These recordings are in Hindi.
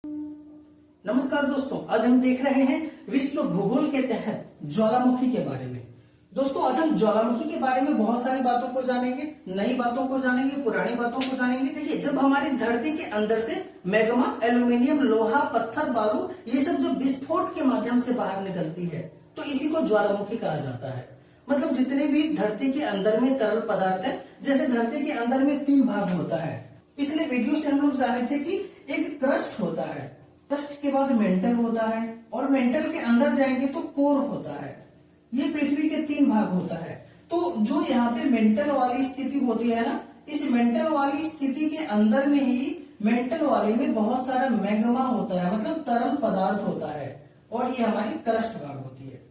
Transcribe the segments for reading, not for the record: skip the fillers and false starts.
नमस्कार दोस्तों, आज हम देख रहे हैं विश्व भूगोल के तहत ज्वालामुखी के बारे में। दोस्तों, आज हम ज्वालामुखी के बारे में बहुत सारी बातों को जानेंगे, नई बातों को जानेंगे, पुरानी बातों को जानेंगे। देखिए, जब हमारी धरती के अंदर से मैग्मा, एल्यूमिनियम, लोहा, पत्थर, बालू, ये सब जो विस्फोट के माध्यम से बाहर निकलती है, तो इसी को ज्वालामुखी कहा जाता है। मतलब जितने भी धरती के अंदर में तरल पदार्थ है, जैसे धरती के अंदर में 3 भाग होता है। पिछले वीडियो से हम लोग जाने थे कि एक क्रस्ट होता है, क्रस्ट के बाद मेंटल होता है, और मेंटल के अंदर जाएंगे तो कोर होता है। ये पृथ्वी के 3 भाग होता है। तो जो यहाँ पे मेंटल वाली स्थिति होती है ना, इस मेंटल वाली स्थिति के अंदर में ही मेंटल वाले में बहुत सारा मैग्मा होता है, मतलब तरल पदार्थ होता है, और ये हमारी क्रस्ट भाग होती है।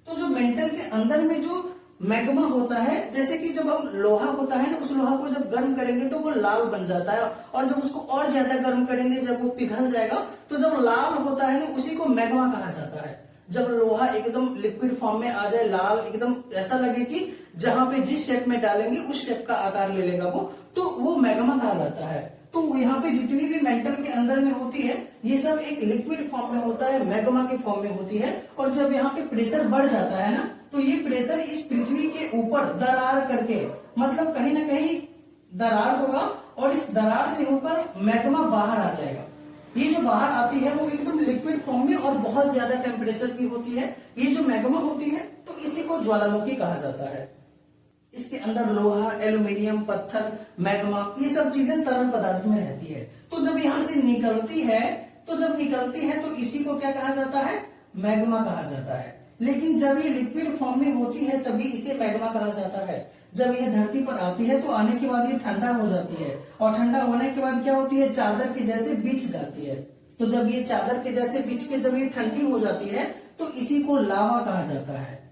तो जो मेंटल के अंदर में जो मैग्मा होता है, जैसे कि जब हम लोहा होता है ना, उस लोहा को जब गर्म करेंगे तो वो लाल बन जाता है, और जब उसको और ज्यादा गर्म करेंगे, जब वो पिघल जाएगा, तो जब लाल होता है ना, उसी को मैग्मा कहा जाता है। जब लोहा एकदम लिक्विड फॉर्म में आ जाए, लाल एकदम ऐसा लगे कि जहां पे जिस शेप में डालेंगे उस शेप का आकार ले लेगा तो वो मैग्मा कहा जाता है। तो यहाँ पे जितनी भी मेंटल के अंदर में होती है, ये सब एक लिक्विड फॉर्म में होता है, मैग्मा के फॉर्म में होती है। और जब यहाँ पे प्रेशर बढ़ जाता है ना, तो ये प्रेशर इस पृथ्वी के ऊपर दरार करके, मतलब कहीं ना कहीं दरार होगा, और इस दरार से होकर मैग्मा बाहर आ जाएगा। ये जो बाहर आती है वो एकदम लिक्विड फॉर्म में और बहुत ज्यादा टेम्परेचर की होती है। ये जो मैग्मा होती है, तो इसी को ज्वालामुखी कहा जाता है। इसके अंदर लोहा, एल्यूमिनियम, पत्थर, मैग्मा, ये सब चीजें तरल पदार्थ में रहती है। तो जब यहाँ से निकलती है, तो इसी को क्या कहा जाता है? मैग्मा कहा जाता है। लेकिन जब ये लिक्विड फॉर्म में होती है, तभी इसे मैग्मा कहा जाता है। जब ये धरती पर आती है, तो आने के बाद ये ठंडा हो जाती है, और ठंडा होने के बाद क्या होती है? चादर के जैसे बिछ जाती है। तो जब ये चादर के जैसे बिछ के जब ये ठंडी हो जाती है, तो इसी को लावा कहा जाता है।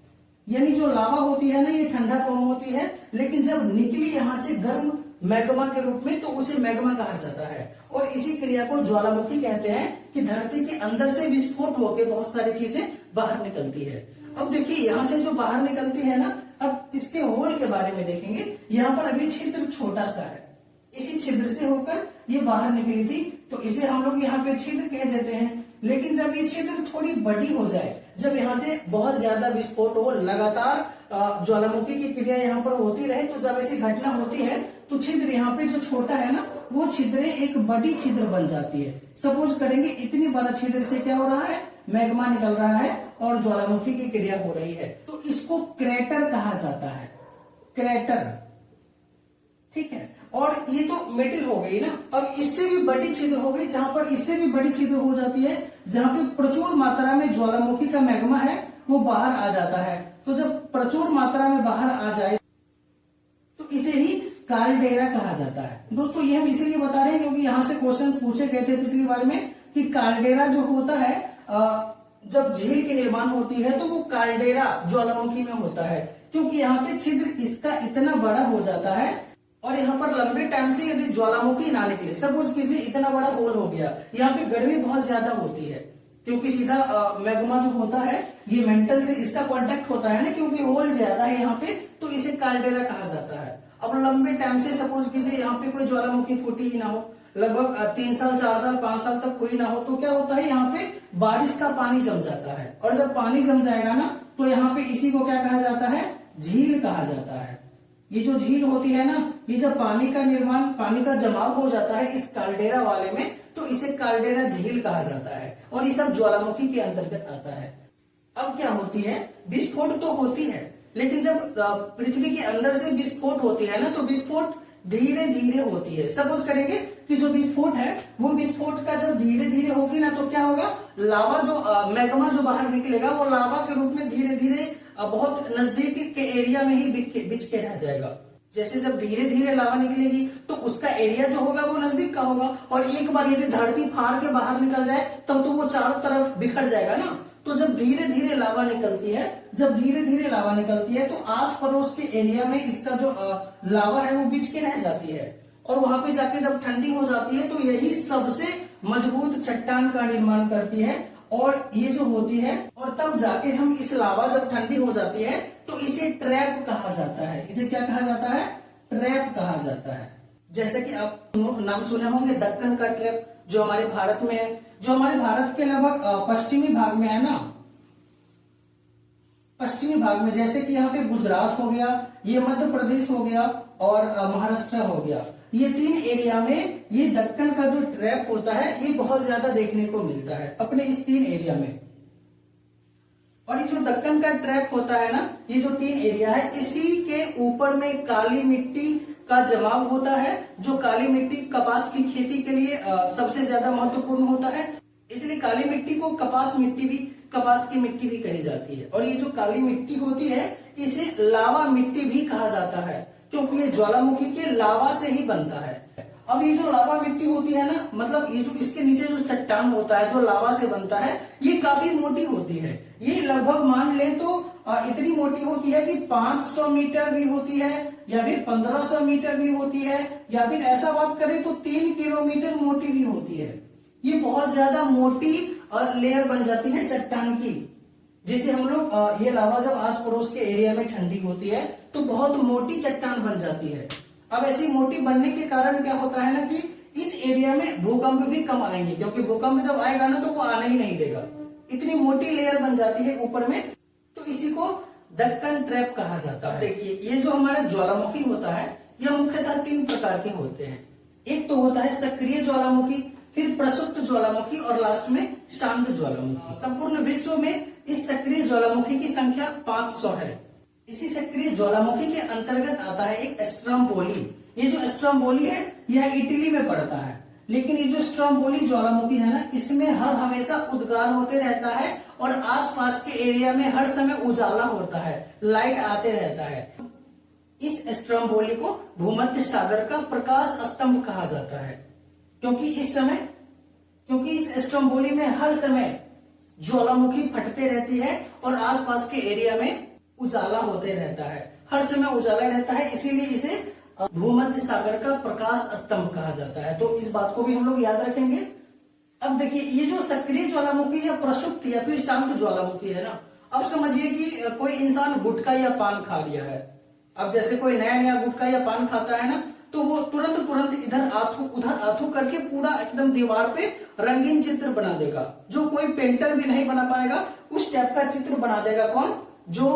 यानी जो लावा होती है ना, ये ठंडा फॉर्म होती है, लेकिन जब निकली यहाँ से गर्म मैग्मा के रूप में, तो उसे मैग्मा कहा जाता है। और इसी क्रिया को ज्वालामुखी कहते हैं कि धरती के अंदर से विस्फोट होकर बहुत सारी चीजें बाहर निकलती है। अब देखिए, यहाँ से जो बाहर निकलती है ना, अब इसके होल के बारे में देखेंगे। यहाँ पर अभी छिद्र छोटा सा है, इसी छिद्र से होकर ये बाहर निकली थी, तो इसे हम लोग यहाँ पे छिद्र कह देते हैं। लेकिन जब ये छिद्र थोड़ी बड़ी हो जाए, जब यहाँ से बहुत ज्यादा विस्फोट हो, लगातार ज्वालामुखी की क्रिया यहाँ पर होती रहे, तो जब ऐसी घटना होती है, तो छिद्र यहाँ पे जो छोटा है ना, वो छिद्र एक बड़ी छिद्र बन जाती है। सपोज करेंगे, इतनी बड़ा छिद्र से क्या हो रहा है? मैग्मा निकल रहा है और ज्वालामुखी की क्रिया हो रही है। तो इसको क्रेटर कहा जाता है, क्रेटर। ठीक है, और ये तो मेटल हो गई ना। अब इससे भी बड़ी छिद्र हो गई, जहां पर इससे भी बड़ी छिद्र हो जाती है, जहां पे प्रचुर मात्रा में ज्वालामुखी का मैग्मा है, वो बाहर आ जाता है। तो जब प्रचुर मात्रा में बाहर आ जाए, तो इसे ही काल्डेरा कहा जाता है। दोस्तों, ये हम इसीलिए बता रहे हैं क्योंकि यहाँ से क्वेश्चंस पूछे गए थे पिछली बार में कि काल्डेरा जो होता है, जब झील की निर्माण होती है, तो वो काल्डेरा ज्वालामुखी में होता है, क्योंकि यहाँ पे छिद्र इसका इतना बड़ा हो जाता है, और यहाँ पर लंबे टाइम से यदि ज्वालामुखी ना निकले, सपोज कीजिए इतना बड़ा होल हो गया, यहाँ पे गर्मी बहुत ज्यादा होती है, क्योंकि सीधा मैग्मा जो होता है, ये मेंटल से इसका कांटेक्ट होता है ना, क्योंकि होल ज्यादा है यहाँ पे, तो इसे काल्डेरा कहा जाता है। अब लंबे टाइम से सपोज कीजिए यहाँ पे कोई ज्वालामुखी फूटी ही ना हो, लगभग 3 साल, 4 साल, 5 साल तक हुई ना हो, तो क्या होता है? यहाँ पे बारिश का पानी जम जाता है, और जब पानी जम जाएगा ना, तो यहाँ पे इसी को क्या कहा जाता है? झील कहा जाता है। ये जो झील होती है ना, ये जब पानी का निर्माण, पानी का जमाव हो जाता है इस काल्डेरा वाले में, तो इसे काल्डेरा झील कहा जाता है, और ये सब ज्वालामुखी के अंतर्गत आता है। अब क्या होती है? विस्फोट तो होती है, लेकिन जब पृथ्वी के अंदर से विस्फोट होती है ना, तो विस्फोट धीरे धीरे होती है। सपोज करेंगे कि जो विस्फोट है, वो विस्फोट का जब धीरे धीरे होगी ना, तो क्या होगा? लावा जो मैग्मा जो बाहर निकलेगा, वो लावा के रूप में धीरे धीरे बहुत नजदीक के एरिया में ही बिछ के रह जाएगा। जैसे जब धीरे धीरे लावा निकलेगी, तो उसका एरिया जो होगा वो नजदीक का होगा, और एक बार यदि धरती फाड़ के बाहर निकल जाए, तब तो वो चारों तरफ बिखर जाएगा ना। तो जब धीरे धीरे लावा निकलती है, तो आस पड़ोस के एरिया में इसका जो लावा है वो बिछ के रह जाती है, और वहां पे जाके जब ठंडी हो जाती है, तो यही सबसे मजबूत चट्टान का निर्माण करती है, और ये जो होती है, और तब जाके हम इस लावा जब ठंडी हो जाती है, तो इसे ट्रैप कहा जाता है। इसे क्या कहा जाता है? ट्रैप कहा जाता है। जैसे कि आप नाम सुने होंगे दक्कन का ट्रैप, जो हमारे भारत में है, जो हमारे भारत के लगभग पश्चिमी भाग में है ना, पश्चिमी भाग में, जैसे कि यहाँ पे गुजरात हो गया, ये मध्य प्रदेश हो गया और महाराष्ट्र हो गया, ये 3 एरिया में ये दक्कन का जो ट्रैप होता है ये बहुत ज्यादा देखने को मिलता है अपने इस 3 एरिया में। और ये जो दक्कन का ट्रैप होता है ना, ये जो 3 एरिया है, इसी के ऊपर में काली मिट्टी का जमाव होता है, जो काली मिट्टी कपास की खेती के लिए सबसे ज्यादा महत्वपूर्ण होता है। इसलिए काली मिट्टी को कपास की मिट्टी भी कही जाती है। और ये जो काली मिट्टी होती है इसे लावा मिट्टी भी कहा जाता है, क्योंकि ये ज्वालामुखी के लावा से ही बनता है। अब ये जो लावा मिट्टी होती है ना, मतलब ये जो इसके नीचे जो चट्टान होता है जो लावा से बनता है, ये काफी मोटी होती है। ये लगभग मान ले तो इतनी मोटी होती है कि 500 मीटर भी होती है, या फिर 1500 मीटर भी होती है, या फिर ऐसा बात करें तो 3 किलोमीटर मोटी भी होती है। ये बहुत ज्यादा मोटी और लेयर बन जाती है चट्टान की, जिसे हम लोग ये लावा जब आस पड़ोस के एरिया में ठंडी होती है तो बहुत मोटी चट्टान बन जाती है। अब ऐसी मोटी बनने के कारण क्या होता है ना कि इस एरिया में भूकंप भी कम आएंगे, क्योंकि भूकंप जब आएगा ना तो वो आना ही नहीं देगा, इतनी मोटी लेयर बन जाती है ऊपर में। तो इसी को दक्कन ट्रैप कहा जाता है। देखिए ये जो हमारा ज्वालामुखी होता है यह मुख्यतः 3 प्रकार के होते हैं। एक तो होता है सक्रिय ज्वालामुखी, फिर प्रसुप्त ज्वालामुखी और लास्ट में शांत ज्वालामुखी। संपूर्ण विश्व में इस सक्रिय ज्वालामुखी की संख्या 500 है। इसी सक्रिय ज्वालामुखी के अंतर्गत आता है एक स्ट्रोम्बोली। ये जो स्ट्रोम्बोली है यह इटली में पड़ता है, लेकिन ये जो स्ट्रोम्बोली ज्वालामुखी है ना, इसमें हर हमेशा उद्गार होते रहता है और आसपास के एरिया में हर समय उजाला होता है, लाइट आते रहता है। इस स्ट्रोम्बोली को भूमध्य सागर का प्रकाश स्तंभ कहा जाता है, क्योंकि इस स्ट्रोम्बोली में हर समय ज्वालामुखी फटते रहती है और आसपास के एरिया में उजाला होते रहता है, हर समय उजाला रहता है, इसीलिए इसे भूमध्य सागर का प्रकाश स्तंभ कहा जाता है। तो इस बात को भी हम लोग याद रखेंगे। अब देखिए ये जो सक्रिय ज्वालामुखी या प्रसुप्त या फिर शांत ज्वालामुखी है ना, अब समझिए कि कोई इंसान गुटखा या पान खा लिया है। अब जैसे कोई नया गुटखा या पान खाता है ना, तो वो तुरंत इधर आथू उधर आथू करके पूरा एकदम दीवार पे रंगीन चित्र बना देगा, जो कोई पेंटर भी नहीं बना पाएगा। उस टाइप का चित्र बना देगा कौन? जो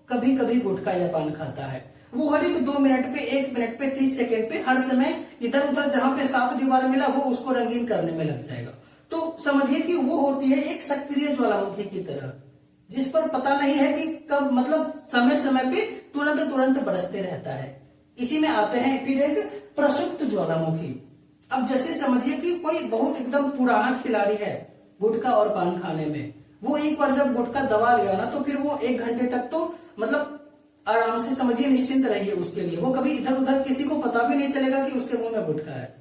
कभी कभी गुटखा या पान खाता है। वो हर एक 2 मिनट पे, 1 मिनट पे, 30 सेकंड पे हर समय इधर उधर जहां पे साफ दीवार मिला वो उसको रंगीन करने में लग जाएगा। तो समझिए कि वो होती है एक सक्रिय ज्वालामुखी की तरह, जिस पर पता नहीं है कि कब, मतलब समय समय पे तुरंत बरसते रहता है। इसी में आते हैं फिर एक प्रसुप्त ज्वालामुखी। अब जैसे समझिए कि कोई बहुत एकदम पुराना खिलाड़ी है गुटखा और पान खाने में, वो एक बार जब गुटखा दबा लिया ना तो फिर वो 1 घंटे तक तो मतलब आराम से समझिए निश्चिंत रहिए उसके लिए, वो कभी इधर उधर किसी को पता भी नहीं चलेगा कि उसके मुंह में गुटखा है।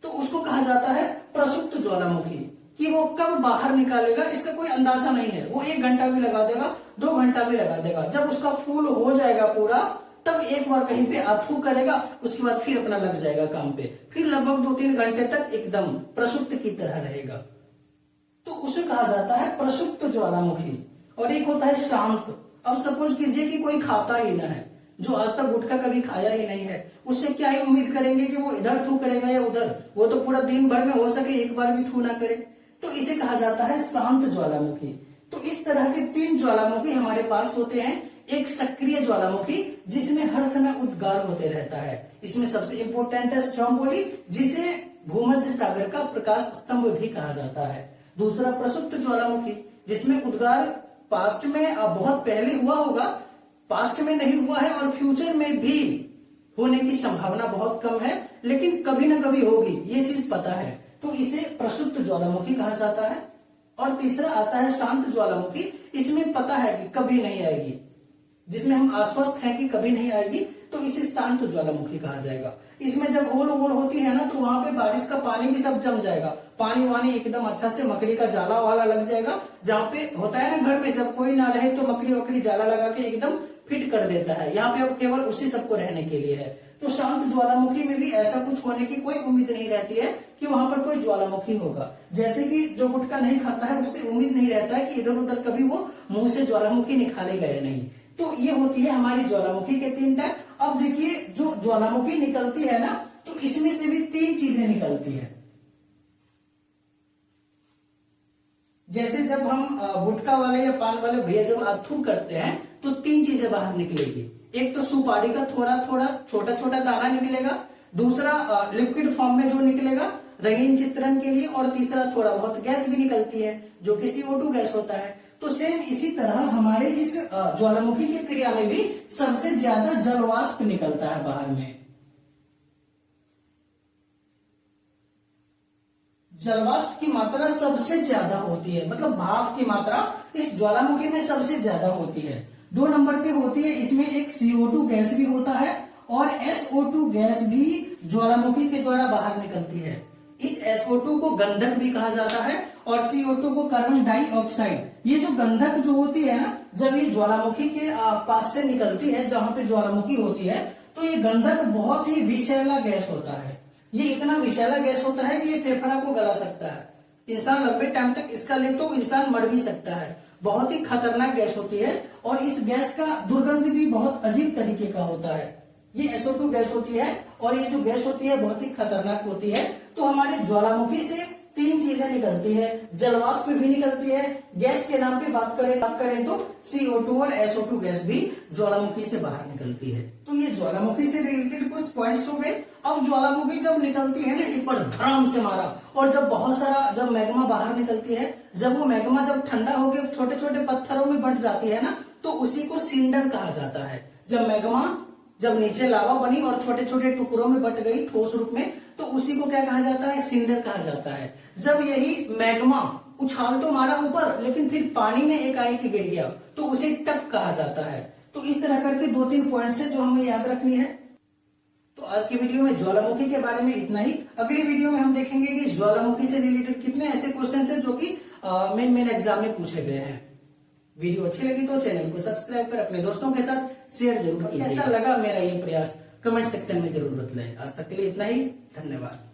तो उसको कहा जाता है प्रसुप्त ज्वालामुखी, कि वो कब बाहर निकालेगा इसका कोई अंदाजा नहीं है। वो 1 घंटा भी लगा देगा, 2 घंटा भी लगा देगा, जब उसका फूल हो जाएगा पूरा तब एक बार कहीं पे आथू करेगा, उसके बाद फिर अपना लग जाएगा काम पे, फिर लगभग 2-3 घंटे तक एकदम प्रसुप्त की तरह रहेगा। तो उसे कहा जाता है प्रसुप्त ज्वालामुखी। और एक होता है शांत। अब सपोज कीजिए कि कोई खाता ही ना है, जो आज तक गुटखा कभी खाया ही नहीं है, उससे क्या ही उम्मीद करेंगे कि वो इधर थू करेगा या उधर, वो तो पूरा दिन भर में हो सके एक बार भी थू ना करे। तो इसे कहा जाता है शांत ज्वालामुखी। तो इस तरह के 3 ज्वालामुखी हमारे पास होते हैं। एक सक्रिय ज्वालामुखी जिसमें हर समय उद्गार होते रहता है, इसमें सबसे इंपॉर्टेंट है स्ट्रोम्बोली, जिसे भूमध्य सागर का प्रकाश स्तंभ भी कहा जाता है। दूसरा प्रसुप्त ज्वालामुखी, जिसमें उद्गार पास्ट में बहुत पहले हुआ होगा, पास्ट में नहीं हुआ है और फ्यूचर में भी होने की संभावना बहुत कम है, लेकिन कभी ना कभी होगी, ये चीज पता है, तो इसे प्रसुप्त ज्वालामुखी कहा जाता है। और तीसरा आता है शांत ज्वालामुखी, इसमें पता है कि कभी नहीं आएगी, जिसमें हम आश्वस्त हैं कि कभी नहीं आएगी, तो इसे शांत ज्वालामुखी कहा जाएगा। इसमें जब होल होती है ना तो वहां पे बारिश का पानी भी सब जम जाएगा, पानी वानी एकदम अच्छा से मकड़ी का जाला वाला लग जाएगा। जहाँ पे होता है ना घर में जब कोई ना रहे तो मकड़ी वकड़ी जाला लगा के एकदम फिट कर देता है, यहाँ पे अब केवल उसी सबको रहने के लिए है। तो शांत ज्वालामुखी में भी ऐसा कुछ होने की कोई उम्मीद नहीं रहती है कि वहां पर कोई ज्वालामुखी होगा। जैसे कि जो गुटखा नहीं खाता है उससे उम्मीद नहीं रहता है कि इधर उधर कभी वो मुंह से ज्वालामुखी निकालेगा या नहीं। तो ये होती है हमारी ज्वालामुखी के 3 टाइप। अब देखिए जो ज्वालामुखी निकलती है ना, तो इसमें से भी 3 चीजें निकलती है। जैसे जब हम गुटखा वाले या पान वाले भैया जब अथू करते हैं तो 3 चीजें बाहर निकलेगी। एक तो सुपारी का थोड़ा थोड़ा छोटा छोटा दाना निकलेगा, दूसरा लिक्विड फॉर्म में जो निकलेगा रंगीन चित्रण के लिए, और तीसरा थोड़ा बहुत गैस भी निकलती है जो कि CO2 गैस होता है। तो सेम इसी तरह हमारे इस ज्वालामुखी की क्रिया में भी सबसे ज्यादा जलवाष्प निकलता है बाहर में। जलवाष्प की मात्रा सबसे ज्यादा होती है, मतलब भाप की मात्रा इस ज्वालामुखी में सबसे ज्यादा होती है। 2 नंबर पे होती है, इसमें एक CO2 गैस भी होता है और SO2 गैस भी ज्वालामुखी के द्वारा बाहर निकलती है। इस SO2 को गंधक भी कहा जाता है और CO2 को कार्बन डाइऑक्साइड। ये जो गंधक जो होती है ना, जब ये ज्वालामुखी के पास से निकलती है, जहां पे ज्वालामुखी होती है, तो ये गंधक बहुत ही विषैला गैस होता है। ये इतना विषैला गैस होता है कि ये फेफड़ा को गला सकता है। इंसान लंबे टाइम तक इसका ले तो इंसान मर भी सकता है। बहुत ही खतरनाक गैस होती है और इस गैस का दुर्गंध भी बहुत अजीब तरीके का होता है। ये SO2 गैस होती है और ये जो गैस होती है बहुत ही खतरनाक होती है। तो हमारे ज्वालामुखी से 3 चीजें निकलती है, जलवाष्प भी निकलती है। गैस के नाम पे बात करें तो CO2 और SO2 गैस भी ज्वालामुखी से बाहर निकलती है। तो ये ज्वालामुखी से रिलेटेड कुछ पॉइंट्स हो गए। अब ज्वालामुखी जब निकलती है ना, एक बार धड़ाम से मारा, और जब बहुत सारा जब मैग्मा बाहर निकलती है, जब वो मैग्मा जब ठंडा होकर छोटे छोटे पत्थरों में बंट जाती है ना, तो उसी को सिंडर कहा जाता है। जब मैग्मा जब नीचे लावा बनी और छोटे छोटे टुकड़ों में बट गई ठोस रूप में, तो उसी को क्या कहा जाता है? सिंडर कहा जाता है। जब यही मैग्मा उछाल तो मारा ऊपर, लेकिन फिर पानी में एकाएक गिर गया, तो उसे टफ कहा जाता है। तो इस तरह करके 2-3 पॉइंट्स है जो हमें याद रखनी है। तो आज की वीडियो में ज्वालामुखी के बारे में इतना ही। अगली वीडियो में हम देखेंगे कि ज्वालामुखी से रिलेटेड कितने ऐसे क्वेश्चन है जो कि मेन एग्जाम में पूछे गए हैं। वीडियो अच्छी लगी तो चैनल को सब्सक्राइब कर अपने दोस्तों के साथ शेयर जरूर कीजिए। कैसा लगा मेरा ये प्रयास कमेंट सेक्शन में जरूर बताएं। आज तक के लिए इतना ही, धन्यवाद।